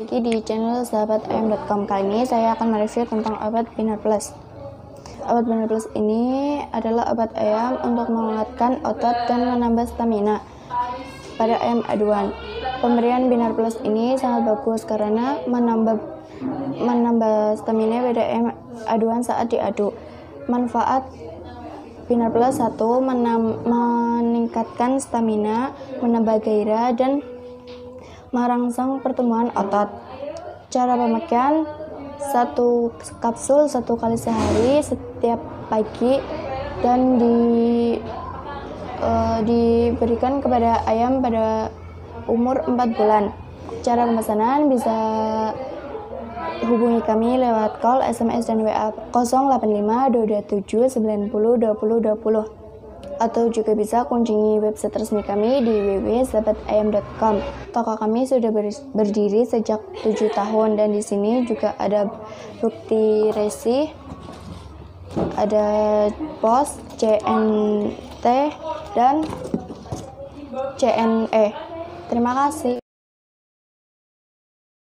Lagi di channel sahabatayam.com. Kali ini saya akan mereview tentang obat Binar Plus. Obat Binar Plus ini adalah obat ayam untuk menguatkan otot dan menambah stamina pada ayam aduan. Pemberian Binar Plus ini sangat bagus karena menambah stamina pada ayam aduan saat diadu. Manfaat Binar Plus 1. Meningkatkan stamina, menambah gairah, dan merangsang pertumbuhan otot. Cara pemakaian: 1 kapsul 1 kali sehari setiap pagi dan diberikan kepada ayam pada umur 4 bulan. Cara pemesanan bisa hubungi kami lewat call, SMS, dan WA 085 227 90 20 20 atau juga bisa kunjungi website resmi kami di www.sahabatayam.com. Toko kami sudah berdiri sejak 7 tahun dan di sini juga ada bukti resi, ada pos, CNT, dan CNE. Terima kasih.